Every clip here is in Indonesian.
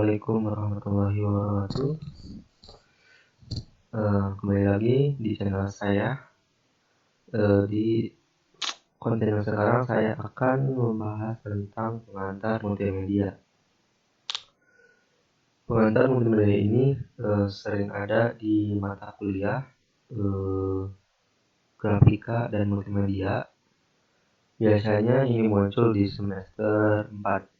Assalamualaikum warahmatullahi wabarakatuh. Kembali lagi di channel saya. Di konten yang sekarang saya akan membahas tentang pengantar multimedia. Pengantar multimedia ini sering ada di mata kuliah grafika dan multimedia. Biasanya ini muncul di semester 4.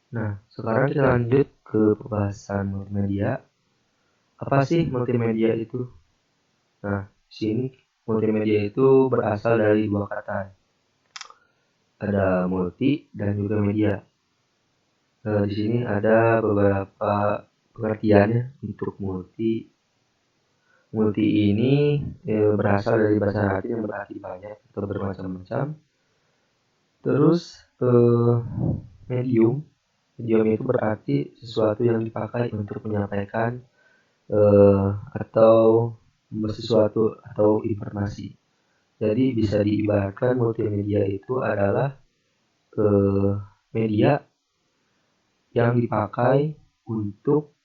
Nah, sekarang kita lanjut ke pembahasan multimedia. Apa sih multimedia itu? Nah, di sini multimedia itu berasal dari dua kata. Ada multi dan juga media. Di sini ada beberapa pengertiannya untuk multi. Multi ini berasal dari bahasa Latin yang berarti banyak atau bermacam-macam. Terus medium itu berarti sesuatu yang dipakai untuk menyampaikan atau sesuatu atau informasi. Jadi bisa diibaratkan multimedia itu adalah media yang dipakai untuk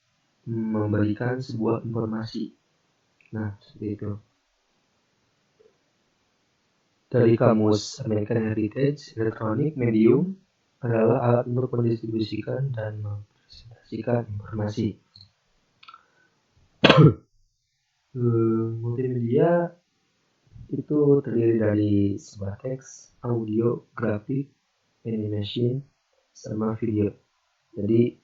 memberikan sebuah informasi. Nah, seperti itu. Dari kamus American Heritage, Electronic Medium adalah alat untuk mendistribusikan dan mempresentasikan informasi. Multimedia itu terdiri dari sebuah teks, audio, grafik, animation, sama video. Jadi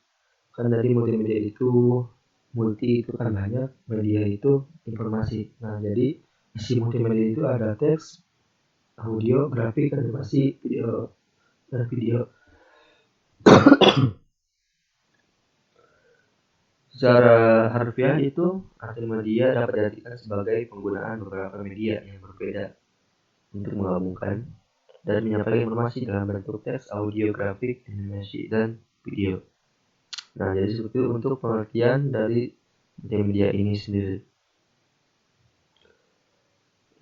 kan dari multimedia itu multi itu kan banyak, media itu informasi. Nah, jadi isi multimedia itu ada teks, audio, grafik, animasi, video dan video. Secara harfiah itu arti media dapat diartikan sebagai penggunaan beberapa media yang berbeda untuk menggabungkan dan menyampaikan informasi dalam bentuk teks, audio, grafik, animasi, dan video. Nah, jadi seperti itu untuk pengertian dari multimedia ini sendiri.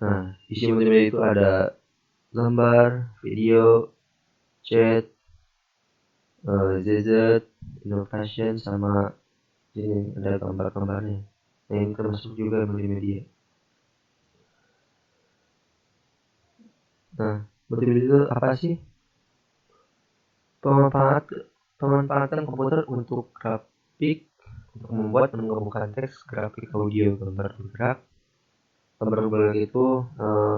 Nah, isi multimedia itu ada gambar, video, chat, ZZ, innovation, sama ini ada gambar-gambarnya. Nah, ini termasuk juga multimedia. Nah, multimedia itu apa sih? Pemanfaatan komputer untuk grafik, untuk membuat dan menggabungkan teks, grafik, audio, gambar bergerak. Gambar bergerak itu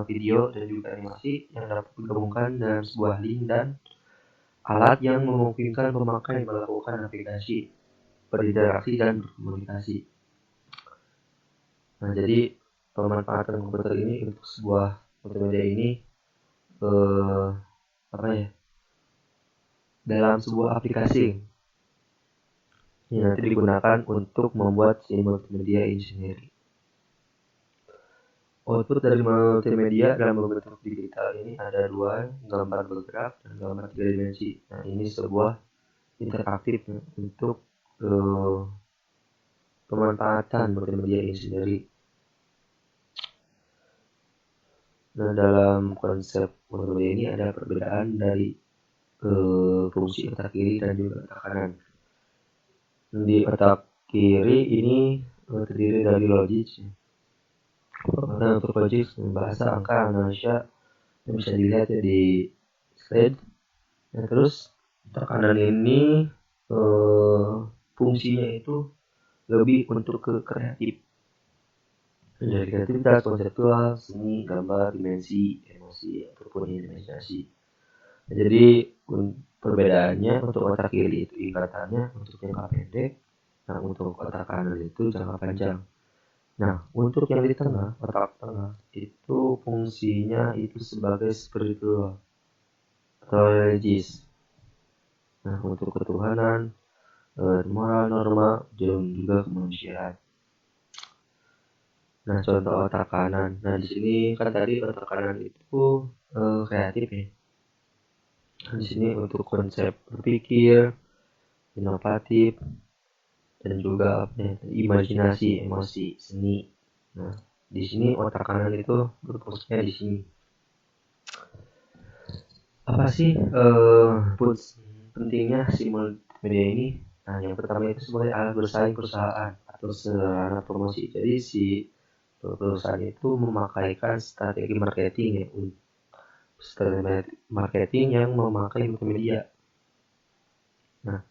video dan juga animasi yang dapat digabungkan dalam sebuah link dan alat yang memungkinkan pemakai melakukan navigasi, berinteraksi dan berkomunikasi. Nah, jadi pemanfaatan komputer ini untuk sebuah multimedia ini dalam sebuah aplikasi yang nanti digunakan untuk membuat si multimedia ini sendiri. Output dari multimedia dalam bentuk digital ini ada dua, gambar bergerak dan gambar 3 dimensi. Nah, ini sebuah interaktif untuk pemanfaatan multimedia ini sendiri. Nah, dalam konsep multimedia ini ada perbedaan dari fungsi otak kiri dan juga otak kanan. Di otak kiri ini terdiri dari logik. Nah, untuk logik bahasa, angka, analisa yang bisa dilihat ya di slide. Nah, terus otak kanan ini fungsinya itu lebih untuk ke kreatif. Dari kreativitas, konseptual, seni, gambar, dimensi, emosi, ataupun imajinasi. Nah, jadi perbedaannya untuk otak kiri itu ingatannya untuk jangka pendek, nah untuk otak kanan itu jangka panjang. Nah, untuk yang di tengah, otak tengah itu fungsinya itu sebagai spiritual atau religius. Nah, untuk ketuhanan, moral, norma, dan juga kemanusiaan. Nah, contoh otak kanan. Nah, di sini kan tadi otak kanan itu kreatif ya. Nah, di sini untuk konsep berpikir, inovatif, dan juga imajinasi, emosi, seni. Nah, di sini otak kanan itu berfungsinya di sini. Apa sih pentingnya si media ini. Nah, yang pertama itu sebagai alat bersaing perusahaan atau sarana promosi. Jadi si perusahaan itu memakaikan strategi marketing ya, strategi marketing yang memakai multimedia. Nah,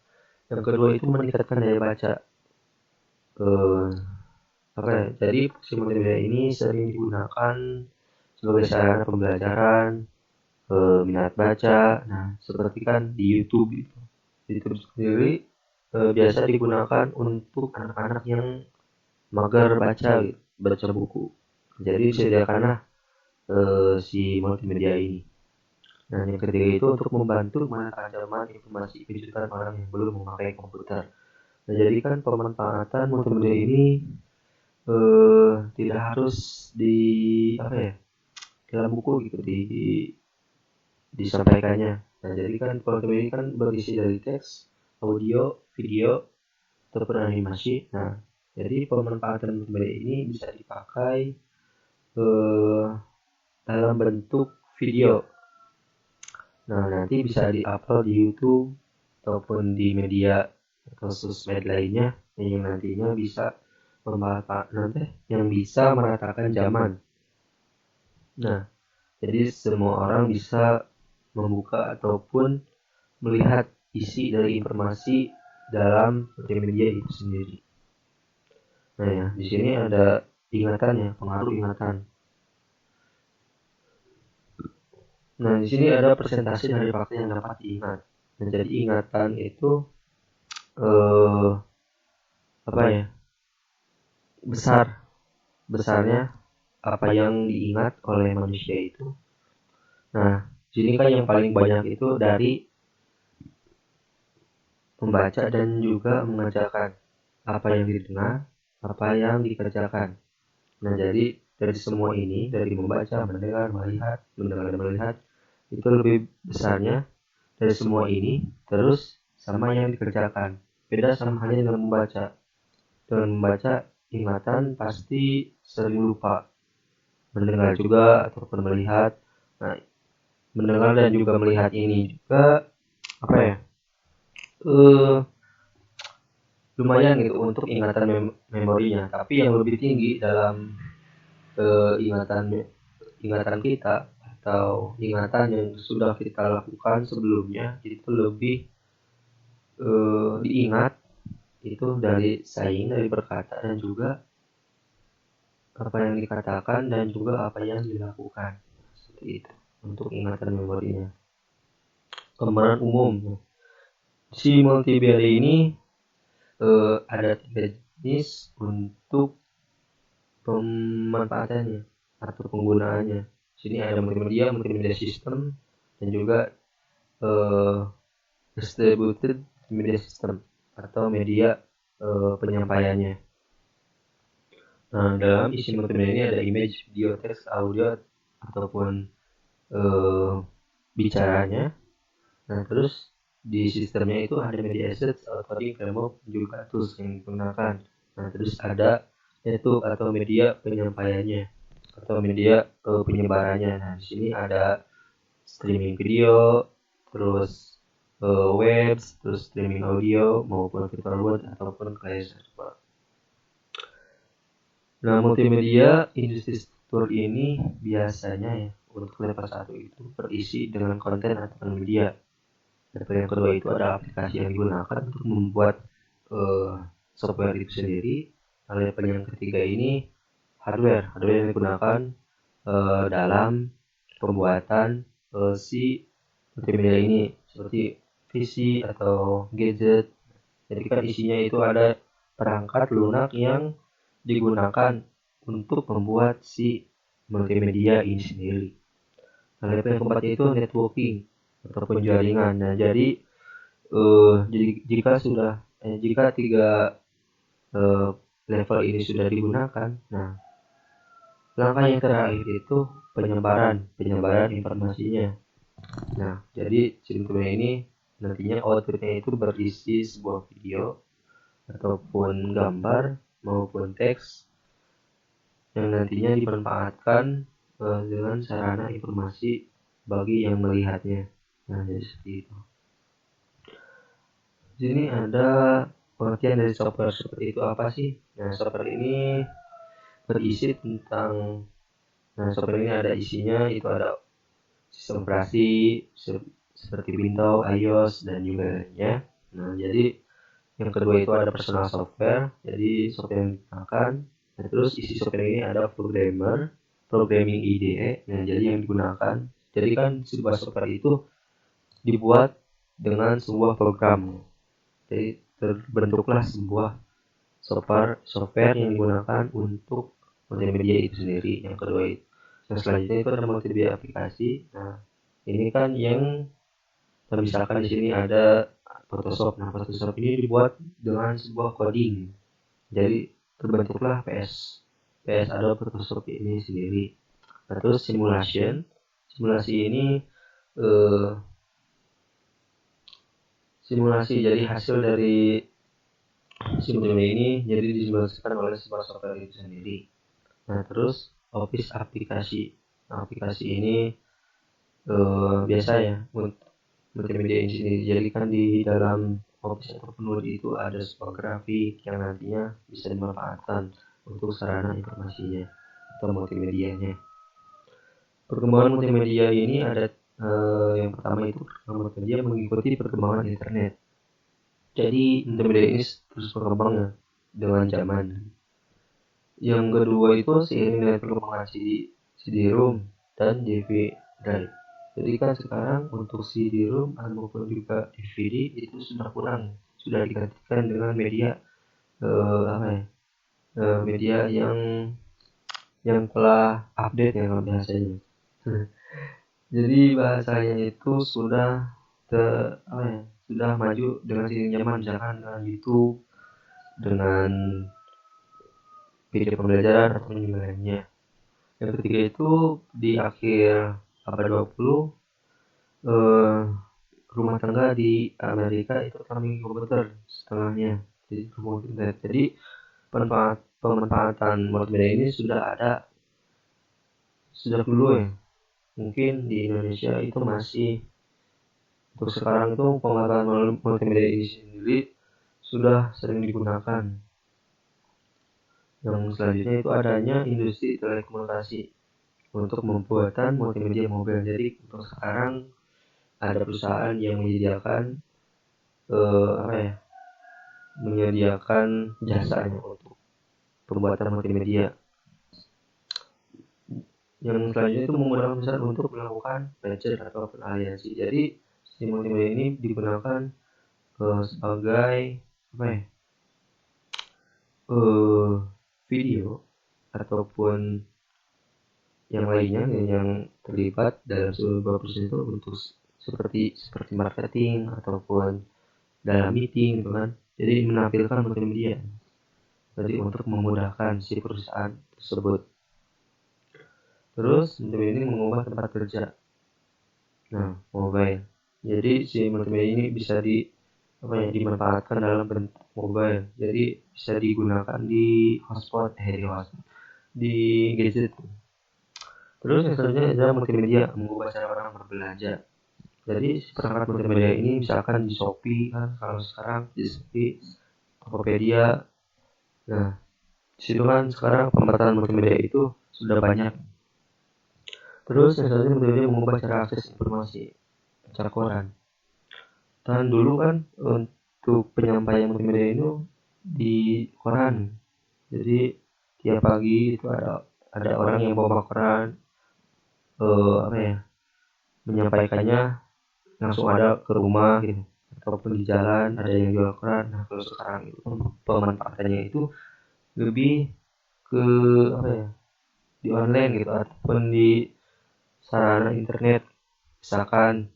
yang kedua itu meningkatkan daya baca. Eh, Jadi si multimedia ini sering digunakan sebagai sarana pembelajaran, minat baca. Nah, seperti kan di YouTube itu. YouTube sendiri biasa digunakan untuk anak-anak yang mager baca, gitu, baca buku. Jadi disediakanlah si multimedia ini. Nah, yang ketiga itu untuk membantu menanamkan informasi kejutan orang yang belum memakai komputer. Nah, jadi kan pemanfaatan multimedia ini tidak harus di apa ya, dalam buku gitu disampaikannya. Nah, jadi kan multimedia ini kan berisi dari teks, audio, video, ataupun animasi. Nah, jadi pemanfaatan multimedia ini bisa dipakai dalam bentuk video. Nah, nanti bisa di-upload di YouTube ataupun di media atau sosmed lainnya yang nantinya bisa meratakan zaman. Nah, jadi semua orang bisa membuka ataupun melihat isi dari informasi dalam multimedia itu sendiri. Nah, ya, di sini ada ingatannya, pengaruh ingatan. Nah, di sini ada presentasi dari fakta yang dapat diingat. Nah, jadi ingatan itu besarnya apa yang diingat oleh manusia itu. Nah, di sini kan yang paling banyak itu dari membaca dan juga mengerjakan. Apa yang didengar, apa yang dikerjakan. Nah, jadi dari semua ini, dari membaca, mendengar, melihat, itu lebih besarnya dari semua ini, terus sama yang dikerjakan. Beda sama hanya dengan membaca. Dengan membaca, ingatan pasti sering lupa. Mendengar juga ataupun melihat. Nah, mendengar dan juga melihat ini juga lumayan gitu untuk ingatan memorinya. Tapi yang lebih tinggi dalam ingatan kita atau ingatan yang sudah kita lakukan sebelumnya itu lebih diingat itu dari berkata dan juga apa yang dikatakan dan juga apa yang dilakukan, seperti itu untuk ingatan memorinya. Gambaran umum si multimedia ini ada 3 jenis untuk pemanfaatannya atau penggunaannya. Sini ada multimedia system dan juga distributed media system atau media penyampaiannya. Nah, dalam isi multimedia ini ada image, video, teks, audio ataupun bicaranya. Nah, terus di sistemnya itu ada media assets, authority, framework, juga tools yang digunakan. Nah, terus ada network atau media penyampaiannya atau media penyebarannya. Nah, di sini ada streaming video, terus web, terus streaming audio maupun virtual world ataupun client server. Nah, multimedia industri struktur ini biasanya ya untuk level 1 itu berisi dengan konten atau media. Level yang kedua itu ada aplikasi yang digunakan untuk membuat software itu sendiri. Nah, level yang ketiga ini hardware yang digunakan dalam pembuatan si multimedia ini seperti PC atau gadget. Jadi kan isinya itu ada perangkat lunak yang digunakan untuk membuat si multimedia ini sendiri. Nah, level yang keempat itu networking ataupun jaringan. Nah, jadi jika 3 level ini sudah digunakan, nah langkah yang terakhir itu penyebaran informasinya. Nah, jadi simpelnya ini nantinya outputnya itu berisi sebuah video ataupun gambar maupun teks yang nantinya dimanfaatkan dengan sarana informasi bagi yang melihatnya. Nah, jadi seperti itu. sini ada pengertian dari software seperti itu apa sih? Nah, software ini berisi tentang software ini ada isinya, itu ada sistem operasi seperti Windows, iOS dan juga lainnya. Nah, jadi yang kedua itu ada personal software, jadi software yang digunakan. Nah, terus isi software ini ada programming IDE, nah jadi yang digunakan. Jadi kan sebuah software itu dibuat dengan sebuah program. Jadi terbentuklah sebuah software yang digunakan untuk multimedia itu sendiri. Yang kedua itu. Yang selanjutnya itu ada multimedia aplikasi. Nah, ini kan yang misalkan di sini ada Photoshop. Nah, Photoshop ini dibuat dengan sebuah coding. Jadi terbentuklah PS Adobe Photoshop ini sendiri. Nah, terus simulasi ini simulasi jadi hasil dari simulasi ini jadi disimulasikan oleh sebuah software itu sendiri. Nah, terus Office aplikasi. Nah, aplikasi ini biasa ya multimedia ini sendiri. Jadi kan di dalam Office ataupun Word itu ada sebuah grafik yang nantinya bisa dimanfaatkan untuk sarana informasinya atau multimedianya. Perkembangan multimedia ini ada yang pertama itu multimedia mengikuti perkembangan internet. Jadi multimedia ini terus berkembang ya dengan zaman. Yang kedua itu seiring dengan perkembangan CD-ROM dan DVD drive. Jadi kan sekarang untuk CD-ROM maupun juga DVD itu sudah kurang, sudah digantikan dengan media media yang telah update ya kalau bahasanya. Jadi bahasanya itu sudah sudah maju dengan seiring zaman, misalkan dengan YouTube, dengan video pembelajaran atau lainnya. Yang ketiga itu di akhir abad 20 rumah tangga di Amerika itu kami komputer setengahnya, jadi rumah internet. Jadi pemanfaatan multimedia ini sudah ada sejak dulu ya. Mungkin di Indonesia itu masih, untuk sekarang itu pemanfaatan multimedia ini sendiri sudah sering digunakan. Yang selanjutnya itu adanya industri telekomunikasi untuk pembuatan multimedia mobile. Jadi untuk sekarang ada perusahaan yang menyediakan menyediakan jasanya untuk pembuatan multimedia. Yang selanjutnya itu menggunakan perusahaan untuk melakukan merger ataupun aliansi. Jadi si multimedia ini digunakan sebagai video ataupun yang lainnya yang terlibat dalam sebuah perusahaan itu untuk seperti marketing ataupun dalam meeting gitu kan. Jadi menampilkan multimedia. Jadi untuk memudahkan si perusahaan tersebut. Terus multimedia ini mengubah tempat kerja. Nah, mobile. Jadi si multimedia ini bisa dimanfaatkan dalam bentuk mobile. Jadi bisa digunakan di hotspot, di gadget. Terus yang selanjutnya adalah multimedia mengubah cara orang berbelanja. Jadi perangkat multimedia ini misalkan di Shopee kan, kalau sekarang di Shopee, Tokopedia. Nah, disitu kan sekarang pemanfaatan multimedia itu sudah banyak. Terus yang selanjutnya multimedia mengubah cara akses informasi, cara koran. Dan dulu kan untuk penyampaian multimedia itu di koran. Jadi tiap pagi itu ada orang yang bawa koran, menyampaikannya langsung ada ke rumah gitu, ataupun di jalan ada yang jual koran. Nah, kalau sekarang itu pemanfaatannya itu lebih ke di online gitu, ataupun di sarana internet. Misalkan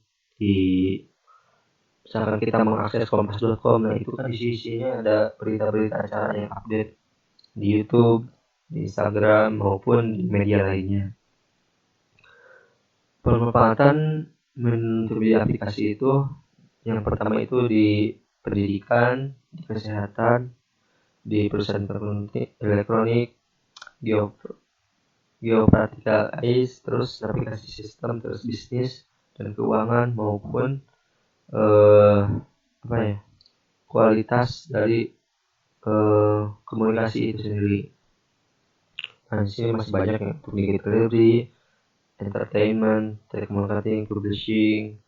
kita mengakses kompas.com, nah itu kan isinya ada berita-berita acara yang update di YouTube, di Instagram maupun di media lainnya. Pemanfaatan multimedia aplikasi itu yang pertama itu di pendidikan, di kesehatan, di perusahaan elektronik, geopolitical AIS, terus navigasi sistem, terus bisnis dan keuangan maupun kualitas dari komunikasi itu sendiri. Nah, di sini masih banyak ya, public delivery, entertainment, telemarketing, publishing,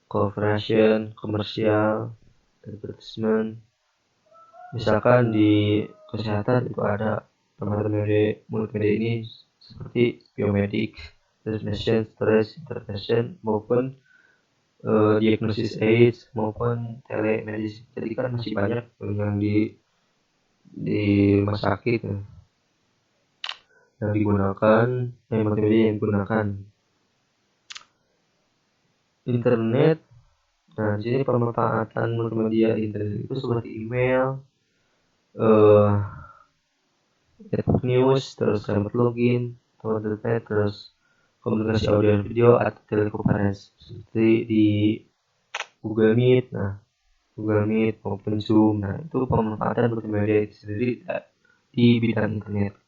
cooperation, komersial, advertisement. Misalkan di kesehatan itu ada multimedia ini seperti biomedik, transmission, stress, intervention, maupun diagnosis AIDS maupun telemedicine. Jadi kan masih banyak yang di rumah sakit yang digunakan, multimedia yang digunakan. Internet. Nah, di sini pemanfaatan multimedia internet itu seperti email, network news, terus remote login, internet, terus komunikasi audio dan video atau telekonferensi seperti di Google Meet. Nah, Google Meet maupun Zoom. Nah, itu pemanfaatan multimedia itu sendiri di bidang internet.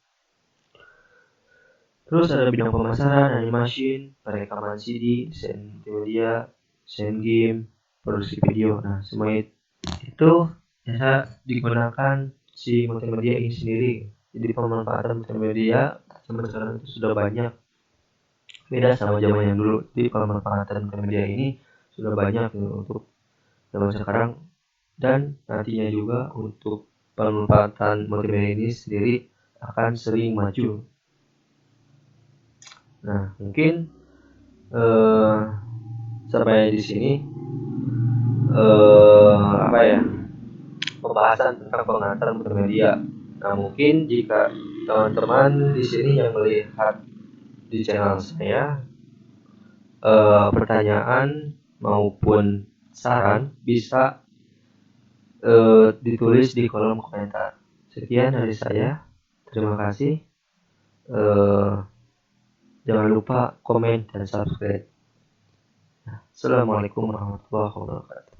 Terus ada bidang pemasaran, animasi, perekaman CD, desain multimedia, desain game, produksi video. Nah, semua itu bisa digunakan si multimedia ini sendiri. Jadi pemanfaatan multimedia zaman sekarang itu sudah banyak. Beda sama zaman yang dulu. Jadi pemanfaatan multimedia ini sudah banyak untuk zaman sekarang, dan nantinya juga untuk pemanfaatan multimedia ini sendiri akan sering maju. Nah, mungkin sampai di sini pembahasan tentang pengantar multimedia. Nah, mungkin jika teman-teman di sini yang melihat di channel saya pertanyaan maupun saran bisa ditulis di kolom komentar. Sekian dari saya. Terima kasih. Jangan lupa komen dan subscribe. Assalamualaikum warahmatullahi wabarakatuh.